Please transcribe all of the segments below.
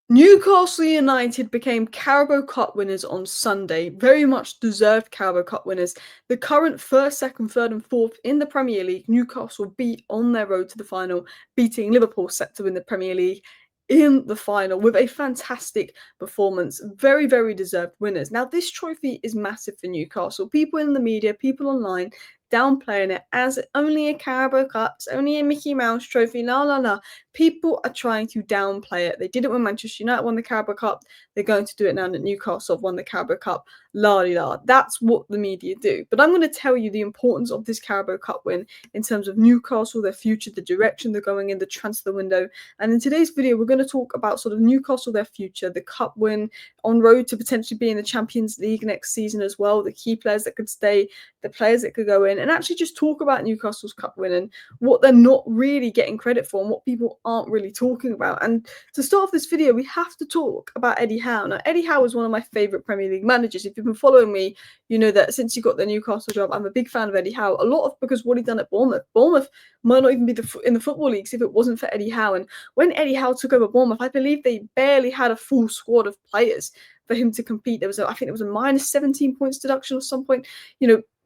Newcastle United became Carabao Cup winners on Sunday. Very much deserved Carabao Cup winners. The current first, second, third, and fourth in the Premier League, Newcastle beat on their road to the final, beating Liverpool set to win the Premier League in the final with a fantastic performance. Very, very deserved winners. Now, this trophy is massive for Newcastle. People in the media, people online, downplaying it as only a Carabao Cup, it's only a Mickey Mouse trophy, la la la. People are trying to downplay it. They did it when Manchester United won the Carabao Cup. They're going to do it now that Newcastle have won the Carabao Cup. La la. That's what the media do. But I'm going to tell you the importance of this Carabao Cup win in terms of Newcastle, their future, the direction they're going in, the transfer window. And in today's video, we're going to talk about sort of Newcastle, their future, the Cup win, on road to potentially be in the Champions League next season as well, the key players that could stay, the players that could go in, and actually just talk about Newcastle's Cup win and what they're not really getting credit for and what people aren't really talking about. And to start off this video, we have to talk about Eddie Howe. Now, Eddie Howe is one of my favourite Premier League managers. If you've been following me, you know that since he got the Newcastle job, I'm a big fan of Eddie Howe. A lot of because what he done at Bournemouth. Bournemouth might not even be in the Football Leagues if it wasn't for Eddie Howe. And when Eddie Howe took over Bournemouth, I believe they barely had a full squad of players for him to compete. I think there was a minus 17 points deduction at some point.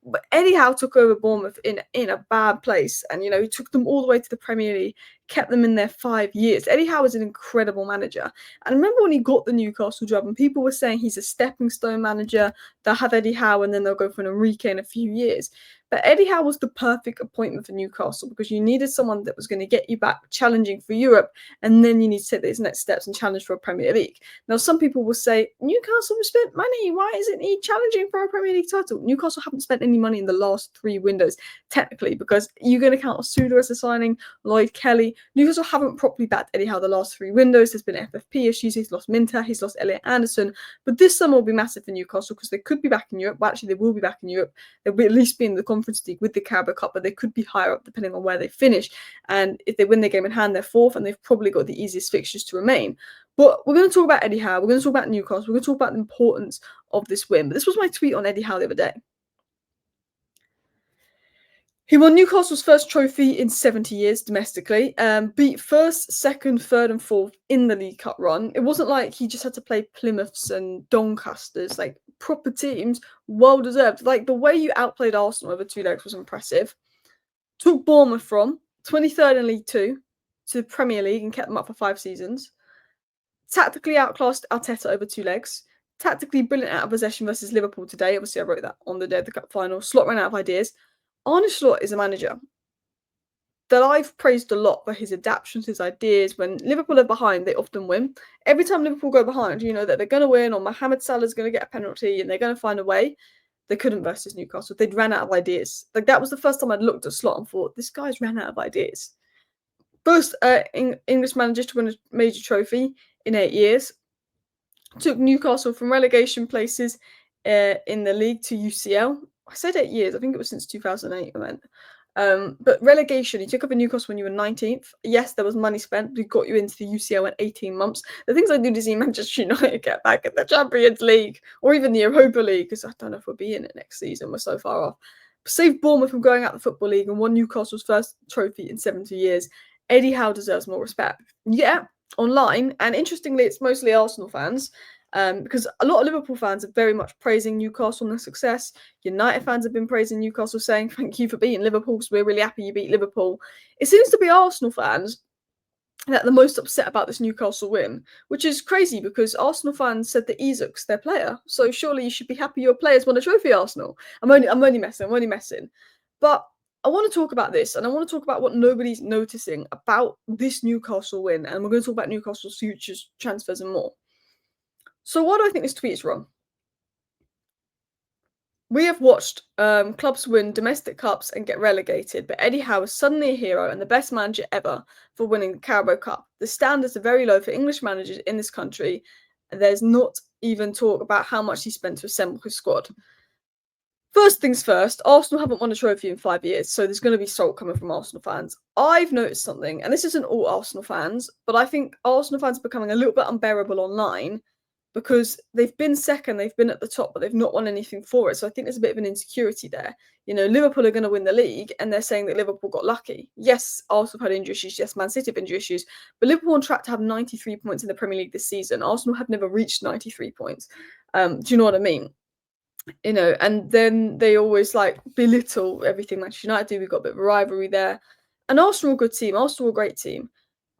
But Eddie Howe took over Bournemouth in a bad place, and he took them all the way to the Premier League, kept them in there 5 years. Eddie Howe is an incredible manager. And remember when he got the Newcastle job, and people were saying he's a stepping stone manager. They'll have Eddie Howe, and then they'll go for an Enrique in a few years. But Eddie Howe was the perfect appointment for Newcastle because you needed someone that was going to get you back challenging for Europe, and then you need to take those next steps and challenge for a Premier League. Now, some people will say, Newcastle have spent money. Why isn't he challenging for a Premier League title? Newcastle haven't spent any money in the last 3 windows, technically, because you're going to count Suda as a signing, Lloyd Kelly. Newcastle haven't properly backed Eddie Howe the last 3 windows. There's been FFP issues. He's lost Minter. He's lost Elliot Anderson. But this summer will be massive for Newcastle because they could be back in Europe. Well, actually, they will be back in Europe. They'll be at least be in the Conference League with the Carabao Cup, but they could be higher up depending on where they finish. And if they win their game in hand, they're 4th, and they've probably got the easiest fixtures to remain. But we're going to talk about Eddie Howe. We're going to talk about Newcastle. We're going to talk about the importance of this win. But this was my tweet on Eddie Howe the other day. He won Newcastle's first trophy in 70 years domestically, beat first, second, third, and fourth in the League Cup run. It wasn't like he just had to play Plymouths and Doncasters, like proper teams, well deserved. Like the way you outplayed Arsenal over 2 legs was impressive. Took Bournemouth from 23rd in League 2 to the Premier League and kept them up for 5 seasons. Tactically outclassed Arteta over 2 legs. Tactically brilliant out of possession versus Liverpool today. Obviously, I wrote that on the day of the Cup final. Slot ran out of ideas. Arne Slot is a manager that I've praised a lot for his adaptations, his ideas. When Liverpool are behind, they often win. Every time Liverpool go behind, you know that they're going to win, or Mohamed Salah's going to get a penalty, and they're going to find a way. They couldn't versus Newcastle. They'd ran out of ideas. Like that was the first time I'd looked at Slot and thought, this guy's ran out of ideas. First English manager to win a major trophy in 8 years. Took Newcastle from relegation places in the league to UCL. I said 8 years. I think it was since 2008 I meant. But relegation, he took up a Newcastle when you were 19th. Yes, there was money spent, but he got you into the UCL in 18 months. The things I do to see Manchester United get back at the Champions League or even the Europa League, because I don't know if we'll be in it next season. We're so far off. Saved Bournemouth from going out the Football League and won Newcastle's first trophy in 70 years. Eddie Howe deserves more respect. Yeah, online, and interestingly, it's mostly Arsenal fans. Because a lot of Liverpool fans are very much praising Newcastle and their success. United fans have been praising Newcastle, saying thank you for beating Liverpool because we're really happy you beat Liverpool. It seems to be Arsenal fans that are the most upset about this Newcastle win, which is crazy because Arsenal fans said that Isak's their player. So surely you should be happy your players won a trophy, Arsenal. I'm only messing. But I want to talk about this, and I want to talk about what nobody's noticing about this Newcastle win, and we're going to talk about Newcastle's futures, transfers, and more. So why do I think this tweet is wrong? We have watched clubs win domestic cups and get relegated, but Eddie Howe is suddenly a hero and the best manager ever for winning the Carabao Cup. The standards are very low for English managers in this country, and there's not even talk about how much he spent to assemble his squad. First things first, Arsenal haven't won a trophy in 5 years, so there's going to be salt coming from Arsenal fans. I've noticed something, and this isn't all Arsenal fans, but I think Arsenal fans are becoming a little bit unbearable online because they've been second, they've been at the top, but they've not won anything for it. So I think there's a bit of an insecurity there. Liverpool are going to win the league, and they're saying that Liverpool got lucky. Yes, Arsenal had injury issues. Yes, Man City have injury issues. But Liverpool on track to have 93 points in the Premier League this season. Arsenal have never reached 93 points. Do you know what I mean? And then they always belittle everything Manchester United do. We've got a bit of a rivalry there. And Arsenal are a good team. Arsenal are a great team.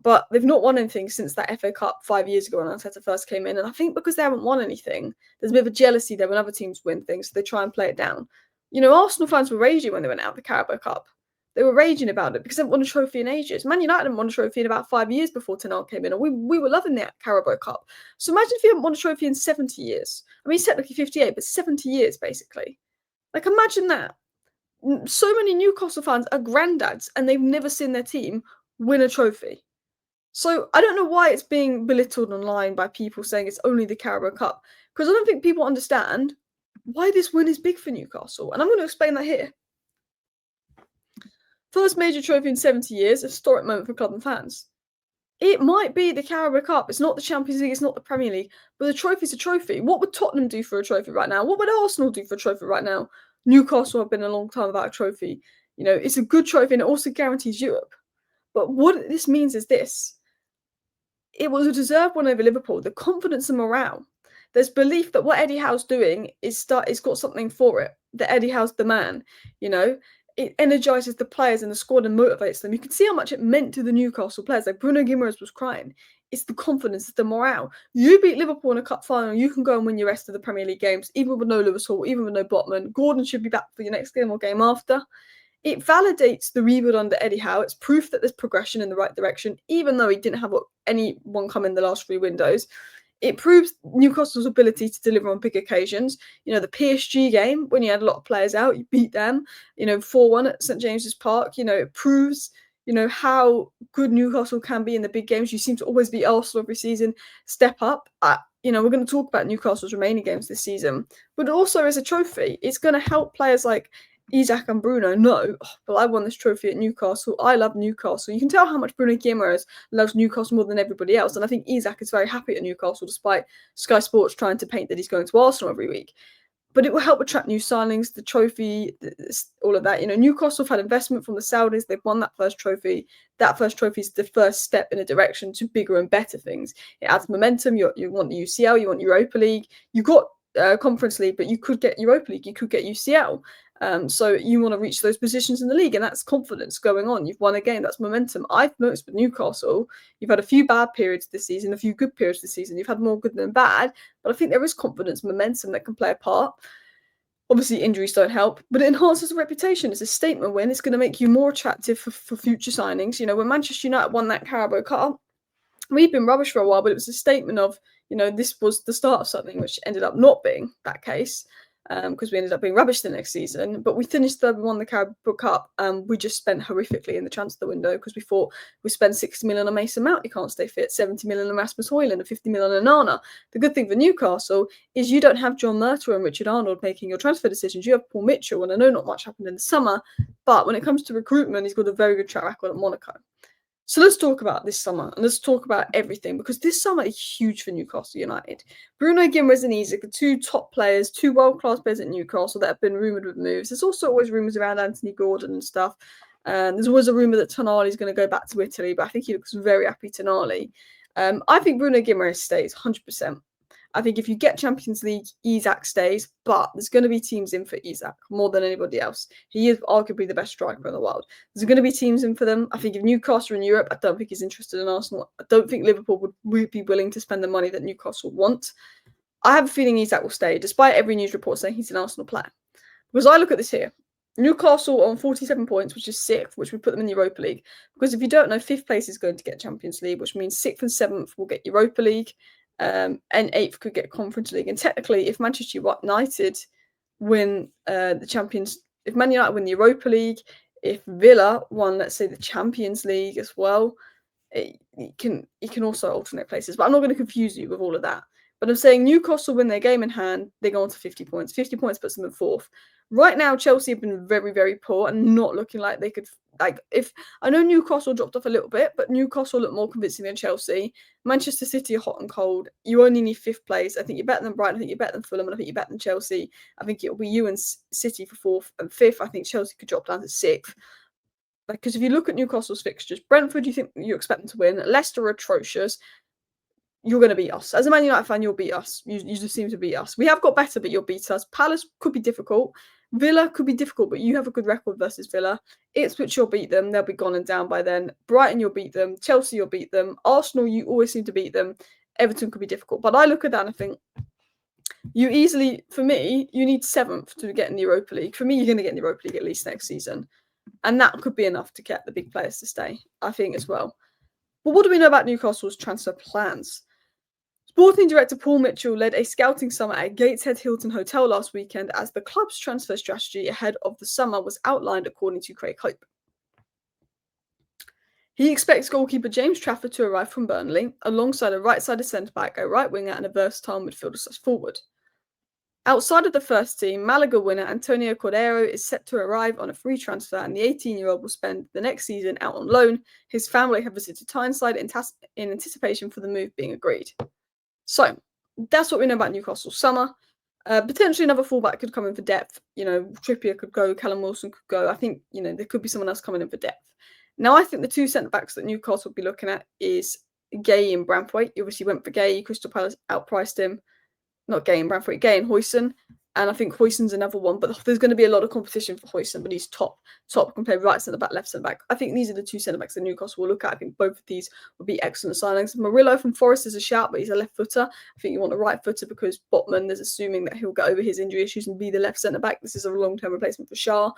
But they've not won anything since that FA Cup 5 years ago when Arteta first came in. And I think because they haven't won anything, there's a bit of a jealousy there when other teams win things, so they try and play it down. Arsenal fans were raging when they went out of the Carabao Cup. They were raging about it because they haven't won a trophy in ages. Man United haven't won a trophy in about 5 years before Tenal came in. And we were loving the Carabao Cup. So imagine if you haven't won a trophy in 70 years. I mean, it's technically 58, but 70 years, basically. Imagine that. So many Newcastle fans are granddads, and they've never seen their team win a trophy. So I don't know why it's being belittled online by people saying it's only the Carabao Cup, because I don't think people understand why this win is big for Newcastle, and I'm going to explain that here. First major trophy in 70 years, a historic moment for club and fans. It might be the Carabao Cup. It's not the Champions League, it's not the Premier League, but the trophy's a trophy. What would Tottenham do for a trophy right now? What would Arsenal do for a trophy right now? Newcastle have been a long time without a trophy. It's a good trophy, and it also guarantees Europe. But what this means is this. It was a deserved one over Liverpool. The confidence and morale. There's belief that what Eddie Howe's doing is got something for it. That Eddie Howe's the man. It energises the players and the squad and motivates them. You can see how much it meant to the Newcastle players. Bruno Guimaraes was crying. It's the confidence, it's the morale. You beat Liverpool in a cup final, you can go and win your rest of the Premier League games, even with no Lewis Hall, even with no Botman. Gordon should be back for your next game or game after. It validates the rebuild under Eddie Howe. It's proof that there's progression in the right direction, even though he didn't have anyone come in the last 3 windows. It proves Newcastle's ability to deliver on big occasions. The PSG game, when you had a lot of players out, you beat them, 4-1 at St James's Park. It proves, how good Newcastle can be in the big games. You seem to always beat Arsenal every season. Step up. We're going to talk about Newcastle's remaining games this season. But also as a trophy, it's going to help players like Isak and Bruno know, I won this trophy at Newcastle. I love Newcastle. You can tell how much Bruno Guimaraes loves Newcastle more than everybody else. And I think Isak is very happy at Newcastle, despite Sky Sports trying to paint that he's going to Arsenal every week. But it will help attract new signings, the trophy, all of that. Newcastle have had investment from the Saudis. They've won that first trophy. That first trophy is the first step in a direction to bigger and better things. It adds momentum. You want the UCL, you want Europa League. You got Conference League, but you could get Europa League, you could get UCL. So you want to reach those positions in the league, and that's confidence going on. You've won a game, that's momentum. I've noticed with Newcastle, you've had a few bad periods this season, a few good periods this season. You've had more good than bad, but I think there is confidence, momentum that can play a part. Obviously, injuries don't help, but it enhances the reputation. It's a statement win. It's going to make you more attractive for future signings. When Manchester United won that Carabao Cup, we've been rubbish for a while, but it was a statement of, this was the start of something, which ended up not being that case. Because we ended up being rubbish the next season. But we finished third, we won the Carabao Cup, and we just spent horrifically in the transfer window because we thought we spent 60 million on Mason Mount, he can't stay fit, 70 million on Rasmus Højlund, and 50 million on Nana. The good thing for Newcastle is you don't have John Murtough and Richard Arnold making your transfer decisions. You have Paul Mitchell, and I know not much happened in the summer, but when it comes to recruitment, he's got a very good track record at Monaco. So let's talk about this summer, and let's talk about everything, because this summer is huge for Newcastle United. Bruno Guimaraes and Isak are 2 top players, 2 world-class players at Newcastle that have been rumoured with moves. There's also always rumours around Anthony Gordon and stuff. There's always a rumour that Tonali is going to go back to Italy, but I think he looks very happy Tonali. I think Bruno Guimaraes stays 100%. I think if you get Champions League, Isak stays, but there's going to be teams in for Isak more than anybody else. He is arguably the best striker in the world. There's going to be teams in for them. I think if Newcastle are in Europe, I don't think he's interested in Arsenal. I don't think Liverpool would be willing to spend the money that Newcastle want. I have a feeling Isak will stay, despite every news report saying he's an Arsenal player. Because I look at this here. Newcastle on 47 points, which is 6th, which would put them in the Europa League. Because if you don't know, 5th place is going to get Champions League, which means 6th and 7th will get Europa League. And 8th could get Conference League. And technically, if Manchester United win the Champions, if Man United win the Europa League, if Villa won, let's say, the Champions League as well, it can also alternate places. But I'm not going to confuse you with all of that. But I'm saying Newcastle win their game in hand, they go on to 50 points. 50 points puts them in 4th. Right now, Chelsea have been very, very poor and not looking like they could. If I know Newcastle dropped off a little bit, but Newcastle look more convincing than Chelsea. Manchester City are hot and cold. You only need fifth place. I think you're better than Brighton. I think you're better than Fulham. And I think you're better than Chelsea. I think it'll be you and City for fourth and fifth. I think Chelsea could drop down to sixth. Because if you look at Newcastle's fixtures, Brentford, you expect them to win. Leicester are atrocious. You're going to beat us. As a Man United fan, you'll beat us. You just seem to beat us. We have got better, but you'll beat us. Palace could be difficult. Villa could be difficult, but you have a good record versus Villa. Ipswich, you'll beat them. They'll be gone and down by then. Brighton, you'll beat them. Chelsea, you'll beat them. Arsenal, you always seem to beat them. Everton could be difficult. But I look at that and I think, for me, you need seventh to get in the Europa League. For me, you're going to get in the Europa League at least next season. And that could be enough to get the big players to stay, I think, as well. But what do we know about Newcastle's transfer plans? Sporting director Paul Mitchell led a scouting summit at Gateshead Hilton Hotel last weekend as the club's transfer strategy ahead of the summer was outlined according to Craig Hope. He expects goalkeeper James Trafford to arrive from Burnley, alongside a right-sided centre-back, a right winger and a versatile midfielder/forward. Outside of the first team, Malaga winner Antonio Cordero is set to arrive on a free transfer, and the 18-year-old will spend the next season out on loan. His family have visited Tyneside in anticipation for the move being agreed. So, that's what we know about Newcastle summer. Potentially another fullback could come in for depth. Trippier could go, Callum Wilson could go. I think, there could be someone else coming in for depth. Now, I think the two centre-backs that Newcastle will be looking at is Gay and Branthwaite. He obviously went for Gay. Crystal Palace outpriced him. Not Gay and Branthwaite, Gay and Huijsen. And I think Huijsen's another one, but there's going to be a lot of competition for Huijsen, but he's top, can play right centre back, left centre back. I think these are the two centre backs that Newcastle will look at. I think both of these would be excellent signings. Murillo from Forest is a shout, but he's a left footer. I think you want a right footer because Botman is assuming that he'll get over his injury issues and be the left centre back. This is a long-term replacement for Shah.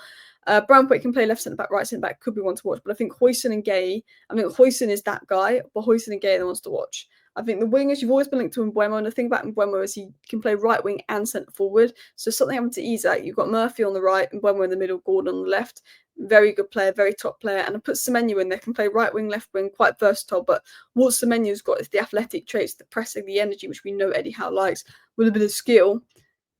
Branthwaite can play left centre back, right centre back, could be one to watch. But I think Huijsen and Gay, Huijsen is that guy, but Huijsen and Gay are the ones to watch. I think the wingers, you've always been linked to Mbeumo, and the thing about Mbeumo is he can play right wing and centre forward. So if something happened to Isak, you've got Murphy on the right, Mbeumo in the middle, Gordon on the left. Very good player, very top player. And I put Semenyo in there, can play right wing, left wing, quite versatile. But what Semenyo's got is the athletic traits, the pressing, the energy, which we know Eddie Howe likes, with a bit of skill.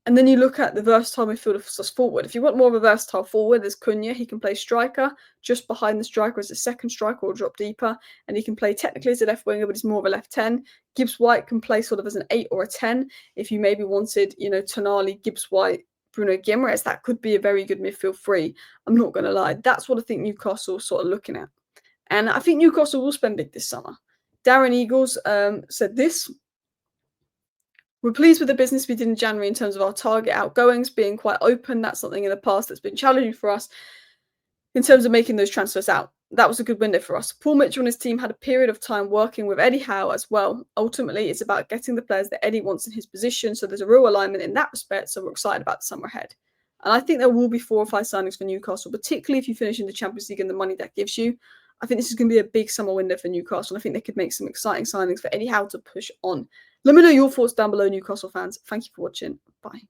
And then you look at the versatile midfielder forward. If you want more of a versatile forward, there's Cunha. He can play striker, just behind the striker as a second striker or drop deeper. And he can play technically as a left winger, but he's more of a left 10. Gibbs White can play sort of as an 8 or a 10. If you maybe wanted, Tonali, Gibbs White, Bruno Guimaraes, that could be a very good midfield three. I'm not going to lie. That's what I think Newcastle is sort of looking at. And I think Newcastle will spend big this summer. Darren Eagles said this. We're pleased with the business we did in January in terms of our target outgoings being quite open. That's something in the past that's been challenging for us in terms of making those transfers out. That was a good window for us. Paul Mitchell and his team had a period of time working with Eddie Howe as well. Ultimately, it's about getting the players that Eddie wants in his position. So there's a real alignment in that respect. So we're excited about the summer ahead. And I think there will be 4 or 5 signings for Newcastle, particularly if you finish in the Champions League and the money that gives you. I think this is going to be a big summer window for Newcastle. And I think they could make some exciting signings for Eddie Howe to push on. Let me know your thoughts down below, Newcastle fans. Thank you for watching. Bye.